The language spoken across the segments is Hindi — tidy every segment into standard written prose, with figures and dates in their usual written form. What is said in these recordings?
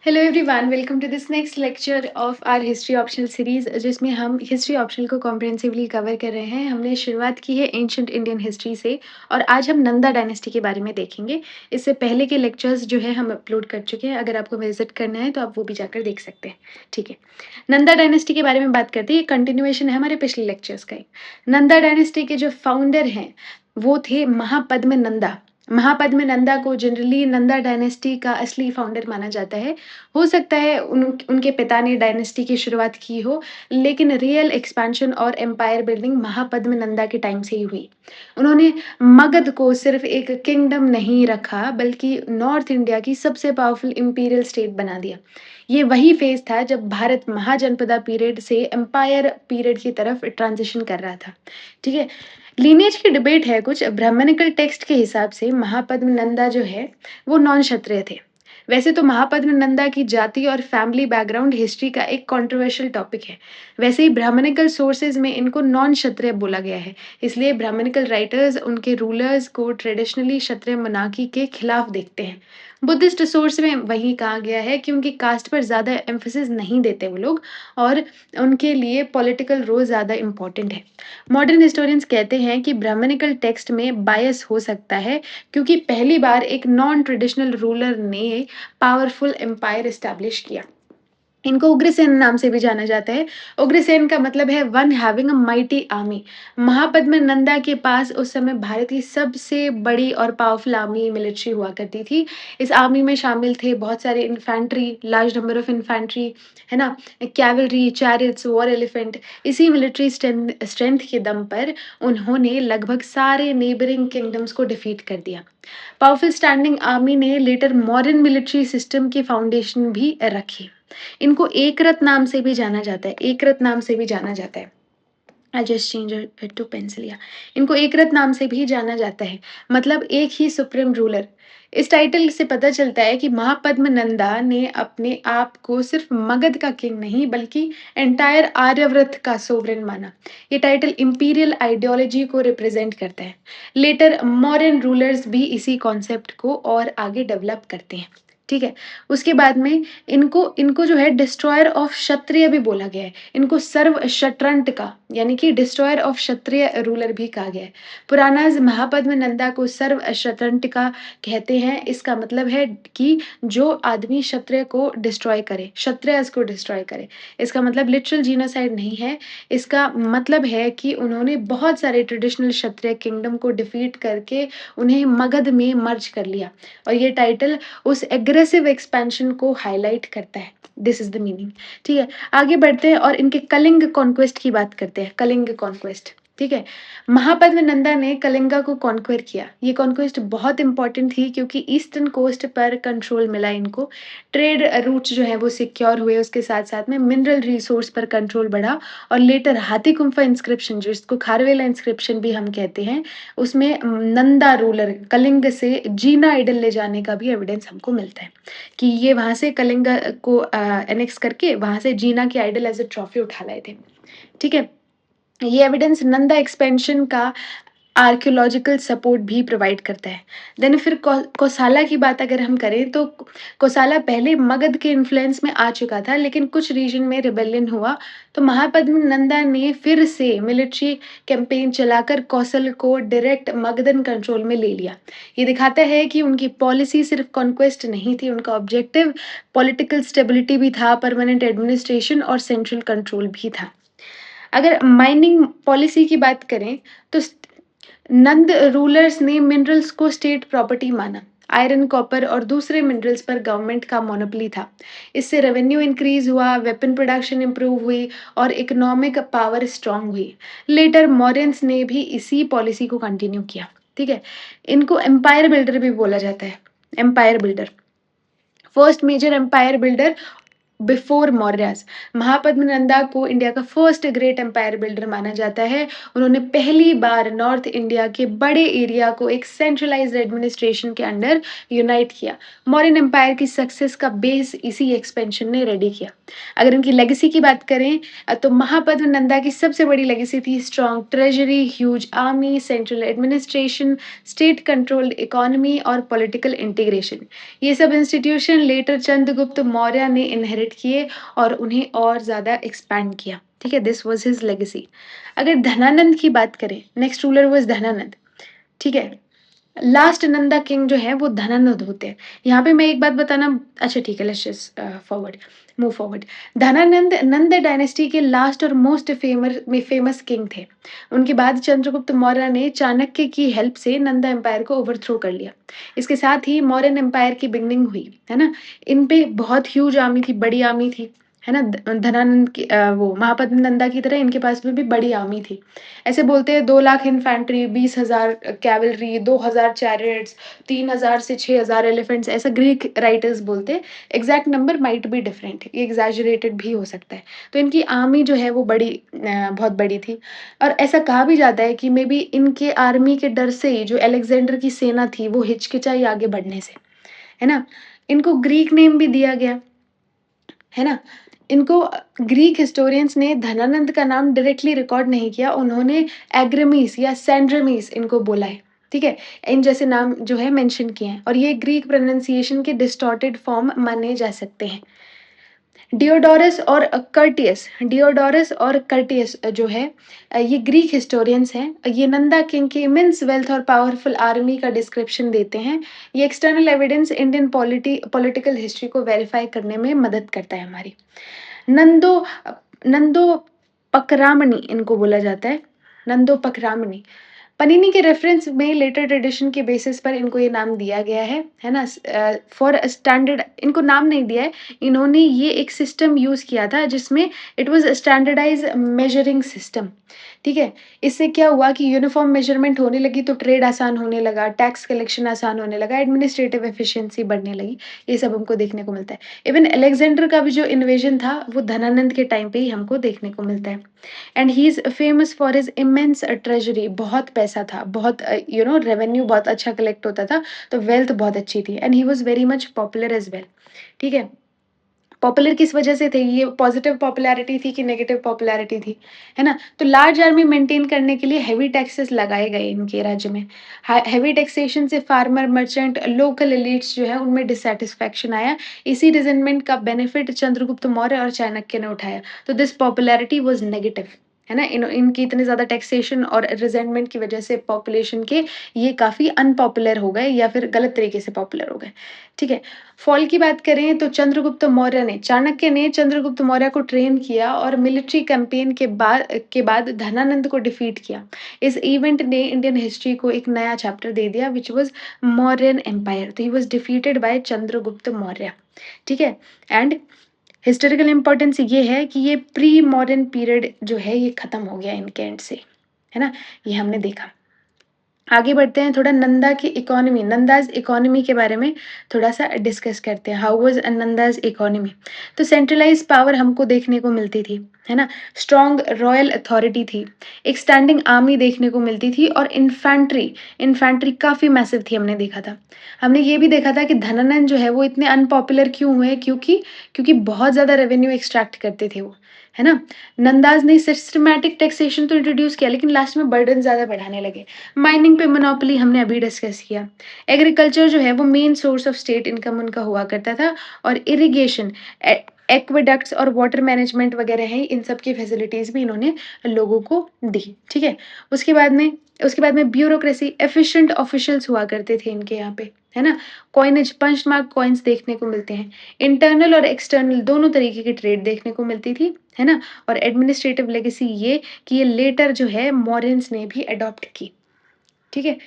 Hello everyone, welcome to this next lecture of our history optional series जिसमें हम हिस्ट्री ऑप्शनल को कॉम्प्रिहेंसिवली कवर कर रहे हैं। हमने शुरुआत की है एंशंट इंडियन हिस्ट्री से और आज हम नंदा डायनेस्टी के बारे में देखेंगे। इससे पहले के लेक्चर्स जो है हम अपलोड कर चुके हैं। अगर आपको विजिट करना है तो आप वो भी जाकर देख सकते हैं। ठीक है, नंदा डायनेस्टी के बारे में बात करते हैं। ये कंटिन्यूएशन है हमारे पिछले लेक्चर्स का ही। नंदा डायनेस्टी के जो फाउंडर हैं वो थे महापद्म नंदा। महापद्म नंदा को जनरली नंदा डायनेस्टी का असली फाउंडर माना जाता है। हो सकता है उनके पिता ने डायनेस्टी की शुरुआत की हो, लेकिन रियल एक्सपेंशन और एम्पायर बिल्डिंग महापद्म नंदा के टाइम से ही हुई। उन्होंने मगध को सिर्फ एक किंगडम नहीं रखा, बल्कि नॉर्थ इंडिया की सबसे पावरफुल इंपीरियल स्टेट बना दिया। ये वही फेज था जब भारत महाजनपदा पीरियड से एम्पायर पीरियड की तरफ ट्रांजिशन कर रहा था। ठीक है, लीनिएज की डिबेट है। कुछ ब्राह्मणिकल टेक्स्ट के हिसाब से महापद्म नंदा जो है वो नॉन क्षत्रिय थे। वैसे तो महापद्म नंदा की जाति और फैमिली बैकग्राउंड हिस्ट्री का एक कंट्रोवर्शियल टॉपिक है। वैसे ही ब्राह्मणिकल सोर्सेज में इनको नॉन क्षत्रिय बोला गया है। इसलिए ब्राह्मणिकल राइटर्स उनके रूलर्स को ट्रेडिशनली क्षत्रिय मोनार्की के खिलाफ देखते हैं। बुद्धिस्ट सोर्स में वही कहा गया है कि उनकी कास्ट पर ज़्यादा एम्फेसिस नहीं देते वो लोग, और उनके लिए पॉलिटिकल रोल ज़्यादा इम्पोर्टेंट है। मॉडर्न हिस्टोरियंस कहते हैं कि ब्राह्मणिकल टेक्स्ट में बायस हो सकता है, क्योंकि पहली बार एक नॉन ट्रेडिशनल रूलर ने पावरफुल एम्पायर एस्टैब्लिश किया। इनको उग्रसेन नाम से भी जाना जाता है। उग्रसेन का मतलब है one having a mighty army. Mahapadma Nanda के पास उस समय भारत की सबसे बड़ी और पावरफुल आर्मी मिलिट्री हुआ करती थी। इस आर्मी में शामिल थे बहुत सारे infantry, large number of infantry, है ना, कैवलरी, चैरियट्स, वॉर एलिफेंट। इसी मिलिट्री स्ट्रेंथ के दम पर उन्होंने लगभग सारे नेबरिंग किंगडम्स को डिफीट कर दिया। पावरफुल स्टैंडिंग आर्मी ने लेटर मॉडर्न मिलिट्री सिस्टम की फाउंडेशन भी रखी। इनको एकरत नाम से भी जाना जाता है। एकरत नाम से भी जाना जाता है। I just change it to pencil. या इनको एकरत नाम से भी जाना जाता है, मतलब एक ही सुप्रीम रूलर। इस टाइटल से पता चलता है कि महापद्म नंदा ने अपने आप को सिर्फ मगध का किंग नहीं, बल्कि एंटायर आर्यव्रत का सोवरेन माना। ये टाइटल इंपीरियल आइडियोलॉजी को रिप्रेजेंट करता है। लेटर मॉडर्न रूलर्स भी इसी कॉन्सेप्ट को और आगे डेवलप करते हैं। ठीक है, उसके बाद में इनको इनको जो है डिस्ट्रॉयर ऑफ क्षत्रिय भी बोला गया है। इनको सर्व शत्रंट का, यानी कि डिस्ट्रॉयर ऑफ क्षत्रिय रूलर भी कहा गया है। पुरानाज महापद्म नंदा को सर्व शत्रंट का कहते हैं। इसका मतलब है कि जो आदमी क्षत्रिय को डिस्ट्रॉय करे, क्षत्रिय को डिस्ट्रॉय करे। इसका मतलब लिटरल जीनोसाइड नहीं है। इसका मतलब है कि उन्होंने बहुत सारे ट्रेडिशनल क्षत्रिय किंगडम को डिफीट करके उन्हें मगध में मर्ज कर लिया, और ये टाइटल उस एग्रेसिव एक्सपेंशन को हाईलाइट करता है। This is the meaning. ठीक है, आगे बढ़ते हैं और इनके कलिंग कॉन्क्वेस्ट की बात करते हैं। कलिंग कॉन्क्वेस्ट, ठीक है। महापद्म नंदा ने कलिंगा को कॉन्क्वेर किया। ये कॉन्क्वेस्ट बहुत इंपॉर्टेंट थी, क्योंकि ईस्टर्न कोस्ट पर कंट्रोल मिला इनको। ट्रेड रूट्स जो है वो सिक्योर हुए, उसके साथ साथ में मिनरल रिसोर्स पर कंट्रोल बढ़ा। और लेटर हाथी गुम्फा इंस्क्रिप्शन, जिसको खारवेला इंस्क्रिप्शन भी हम कहते हैं, उसमें नंदा रूलर कलिंग से जीना आइडल ले जाने का भी एविडेंस हमको मिलता है, कि ये वहां से कलिंगा को एनेक्स करके वहां से जीना की आइडल एज ए ट्रॉफी उठा लाए थे। ठीक है, ये एविडेंस नंदा एक्सपेंशन का आर्कियोलॉजिकल सपोर्ट भी प्रोवाइड करता है। देन फिर कोसाला की बात अगर हम करें तो कोसाला पहले मगध के इन्फ्लुएंस में आ चुका था, लेकिन कुछ रीजन में रिबेलियन हुआ। तो महापद्म नंदा ने फिर से मिलिट्री कैंपेन चलाकर कौशल को डायरेक्ट मगधन कंट्रोल में ले लिया। ये दिखाता है कि उनकी पॉलिसी सिर्फ कॉन्क्वेस्ट नहीं थी, उनका ऑब्जेक्टिव पॉलिटिकल स्टेबिलिटी भी था, परमानेंट एडमिनिस्ट्रेशन और सेंट्रल कंट्रोल भी था। अगर माइनिंग पॉलिसी की बात करें तो नंद रूलर्स ने मिनरल्स को स्टेट प्रॉपर्टी माना। आयरन, कॉपर और दूसरे मिनरल्स पर गवर्नमेंट का मोनोपोली था। इससे रेवेन्यू इंक्रीज हुआ, वेपन प्रोडक्शन इंप्रूव हुई और इकोनॉमिक पावर स्ट्रांग हुई। लेटर मॉरियंस ने भी इसी पॉलिसी को कंटिन्यू किया। ठीक है, इनको एम्पायर बिल्डर भी बोला जाता है। Empire builder, first major empire builder before Mauryas. Mahapadma Nanda को इंडिया का फर्स्ट ग्रेट एम्पायर बिल्डर माना जाता है। उन्होंने पहली बार नॉर्थ इंडिया के बड़े एरिया को एक सेंट्रलाइज्ड एडमिनिस्ट्रेशन के अंडर यूनाइट किया। मौर्यन एम्पायर की सक्सेस का बेस इसी एक्सपेंशन ने रेडी किया। अगर इनकी लेगेसी की बात करें तो महापद्म नंदा की सबसे बड़ी लेगेसी थी strong treasury, huge army, central administration, state controlled economy और पॉलिटिकल इंटीग्रेशन। ये सब इंस्टीट्यूशन लेटर चंद्रगुप्त मौर्य ने इनहेरिट किए और उन्हें और ज़्यादा एक्सपैंड किया। ठीक है, दिस वाज हिज लेगेसी। अगर धनानंद की बात करें, नेक्स्ट रूलर वाज धनानंद। ठीक है, लास्ट नंदा किंग जो है वो धनानंद होते हैं। यहाँ पे मैं एक बात बताना, अच्छा ठीक है, let's just forward move forward. Dhanananda Nand dynasty के लास्ट और मोस्ट फेमस किंग थे। उनके बाद चंद्रगुप्त मौर्य ने चाणक्य की हेल्प से नंदा एम्पायर को ओवरथ्रो कर लिया। इसके साथ ही मौर्यन एम्पायर की बिगनिंग हुई, है ना। इन पे बहुत ह्यूज आर्मी थी, बड़ी आर्मी थी, है ना। धनानंद की वो महापद्म नंदा की तरह इनके पास में भी बड़ी आर्मी थी। ऐसे बोलते हैं 2 लाख इन्फैंट्री, 20,000 कैवलरी, 2,000 चैरियट्स, 3,000 से 6,000 एलिफेंट्स, ऐसा ग्रीक राइटर्स बोलते हैं। Exact number might be different, ये एग्जैजरेटेड भी हो सकता है। तो इनकी आर्मी जो है वो बड़ी बहुत बड़ी थी। और ऐसा कहा भी जाता है कि मे बी इनके आर्मी के डर से ही जो अलेक्जेंडर की सेना थी वो हिचकिचाई आगे बढ़ने से, है ना। इनको ग्रीक नेम भी दिया गया, है ना। इनको ग्रीक हिस्टोरियंस ने धनानंद का नाम डायरेक्टली रिकॉर्ड नहीं किया, उन्होंने एग्रमीस या सैंड्रमीस इनको बोला है। ठीक है, इन जैसे नाम जो है मेंशन किए हैं और ये ग्रीक प्रोनाउंसिएशन के डिस्टॉर्टेड फॉर्म माने जा सकते हैं। डियोडोरस और कर्टियस जो है ये ग्रीक हिस्टोरियंस हैं। ये नंदा किंग के इमेंस वेल्थ और पावरफुल आर्मी का डिस्क्रिप्शन देते हैं। ये external evidence Indian political history को वेरीफाई करने में मदद करता है हमारी। नंदो नंदो पकरामणि इनको बोला जाता है, नंदो पकरामणि। पनीनी के रेफरेंस में लेटर ट्रेडिशन के बेसिस पर इनको ये नाम दिया गया है ना। फॉर स्टैंडर्ड इनको नाम नहीं दिया है, इन्होंने ये एक सिस्टम यूज किया था जिसमें it was standardise measuring system. ठीक है, इससे क्या हुआ कि यूनिफॉर्म मेजरमेंट होने लगी तो ट्रेड आसान होने लगा, टैक्स कलेक्शन आसान होने लगा, एडमिनिस्ट्रेटिव एफिशिएंसी बढ़ने लगी। ये सब हमको देखने को मिलता है। इवन अलेक्जेंडर का भी जो इन्वेजन था वो धनानंद के टाइम पे ही हमको देखने को मिलता है। And he is famous for his immense treasury, बहुत पैसा था, बहुत रेवेन्यू बहुत अच्छा कलेक्ट होता था, तो वेल्थ बहुत अच्छी थी। And he was very much popular as well. ठीक है, पॉपुलर किस वजह से थे, ये पॉजिटिव पॉपुलैरिटी थी कि नेगेटिव पॉपुलैरिटी थी, है ना। तो लार्ज आर्मी मेंटेन करने के लिए हैवी टैक्सेस लगाए गए इनके राज्य में। हैवी टैक्सेशन से फार्मर, मर्चेंट, लोकल एलिट्स जो है उनमें डिससेटिस्फैक्शन आया। इसी रिजेंटमेंट का बेनिफिट चंद्रगुप्त मौर्य और चाणक्य ने उठाया। तो दिस पॉपुलैरिटी वाज नेगेटिव, है ना। इनकी इतने ज़्यादा टैक्सेशन और रिजेंटमेंट की वजह से पॉपुलेशन के ये काफ़ी अनपॉपुलर हो गए या फिर गलत तरीके से पॉपुलर हो गए। ठीक है, फॉल की बात करें तो चाणक्य ने चंद्रगुप्त मौर्य को ट्रेन किया और मिलिट्री कैंपेन के बाद धनानंद को डिफीट किया। इस इवेंट ने इंडियन हिस्ट्री को एक नया चैप्टर दे दिया विच वाज मौर्यन एम्पायर। तो he was defeated by Chandragupta Maurya. ठीक है, एंड हिस्टोरिकल इम्पोर्टेंस ये है कि ये प्री मॉडर्न पीरियड जो है ये खत्म हो गया इनके एंड से, है ना। ये हमने देखा। आगे बढ़ते हैं, थोड़ा नंदा की इकोनॉमी, नंदाज इकोनॉमी के बारे में थोड़ा सा डिस्कस करते हैं। How was Nandas economy. तो सेंट्रलाइज पावर हमको देखने को मिलती थी, है ना। स्ट्रॉन्ग रॉयल अथॉरिटी थी, एक स्टैंडिंग आर्मी देखने को मिलती थी और इन्फैंट्री काफ़ी मैसिव थी, हमने देखा था। हमने ये भी देखा था कि धनानंद जो है वो इतने अनपॉपुलर क्यों हुए, क्योंकि बहुत ज़्यादा रेवेन्यू एक्सट्रैक्ट करते थे वो, है ना। नंदाज ने सिस्टमैटिक टैक्सेशन तो इंट्रोड्यूस किया लेकिन लास्ट में बर्डन ज़्यादा बढ़ाने लगे। माइनिंग पे मोनोपोली हमने अभी डिस्कस किया। एग्रीकल्चर जो है वो main source of state income उनका हुआ करता था। और इरिगेशन, एक्वेडक्ट्स और वाटर मैनेजमेंट वगैरह है, इन सब की फैसिलिटीज़ भी इन्होंने लोगों को दी। ठीक है, उसके बाद में ब्यूरोक्रेसी, एफिशिएंट ऑफिशियल्स हुआ करते थे इनके यहाँ पे, है ना। कॉइनेज, पंच मार्क कॉइन्स देखने को मिलते हैं। इंटरनल और एक्सटर्नल दोनों तरीके की ट्रेड देखने को मिलती थी, है ना। और एडमिनिस्ट्रेटिव लेगेसी ये कि ये लेटर जो है मॉरियंस ने भी अडॉप्ट की। ठीक है,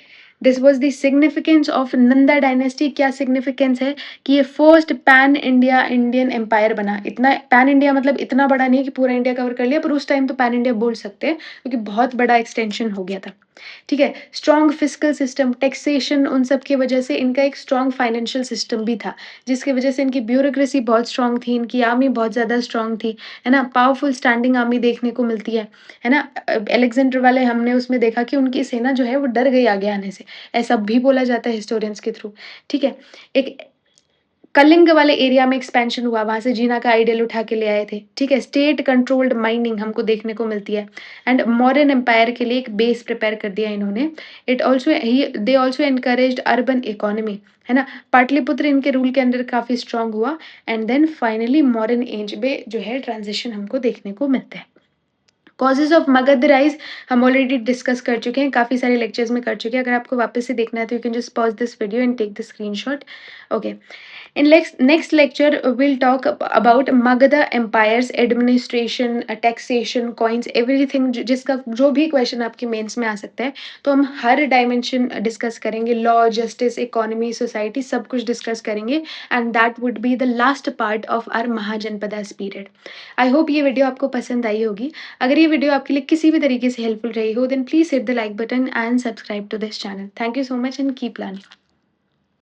this was the significance of Nanda dynasty. क्या सिग्निफिकेंस है कि ये first pan India Indian empire बना। इतना पैन इंडिया मतलब इतना बड़ा नहीं है कि पूरा इंडिया कवर कर लिया, पर उस टाइम तो पैन इंडिया बोल सकते हैं क्योंकि बहुत बड़ा एक्सटेंशन हो गया था। ठीक है? स्ट्रॉन्ग फिस्कल सिस्टम, टैक्सेशन उन सब की वजह से इनका एक स्ट्रॉन्ग फाइनेंशियल सिस्टम भी था, जिसकी वजह से इनकी ब्यूरोक्रेसी बहुत स्ट्रॉन्ग थी, इनकी आर्मी बहुत ज़्यादा स्ट्रॉन्ग थी, है ना? पावरफुल स्टैंडिंग आर्मी देखने को मिलती है ना? अलेक्जेंडर वाले हमने उसमें देखा कि उनकी सेना जो है वो डर गई आगे आने से, ऐसा भी बोला जाता है हिस्टोरियंस के थ्रू, ठीक है? एक कलिंग वाले एरिया में एक्सपेंशन हुआ, वहाँ से जीना का आइडियल उठा के ले आए थे, ठीक है? स्टेट कंट्रोल्ड माइनिंग हमको देखने को मिलती है एंड मौर्यन एम्पायर के लिए एक बेस प्रिपेयर कर दिया इन्होंने। It also he they also encouraged urban economy, है ना? पाटलिपुत्र इनके रूल के अंडर काफ़ी स्ट्रॉन्ग हुआ and then finally modern age में जो है ट्रांज़िशन हमको देखने को मिलता है। कॉजेज़ ऑफ मगध राइज़ हम ऑलरेडी डिस्कस कर चुके हैं, काफ़ी सारे लेक्चर्स में कर चुके हैं। अगर आपको वापस से देखना है तो you can just pause this video and take the screenshot. Okay. In next lecture, we'll talk about Magadha Empire's administration, taxation, coins, everything जिसका जो भी क्वेश्चन आपके मेंस में आ सकता है, तो हम हर डायमेंशन डिस्कस करेंगे, लॉ, जस्टिस, इकोनॉमी, सोसाइटी सब कुछ डिस्कस करेंगे and that would be the last part of our Mahajanapadas period. I hope ये वीडियो आपको पसंद आई होगी। अगर ये वीडियो आपके लिए किसी भी तरीके से हेल्पफुल रही हो, then please hit the like button and subscribe to this channel. Thank you so much and keep learning.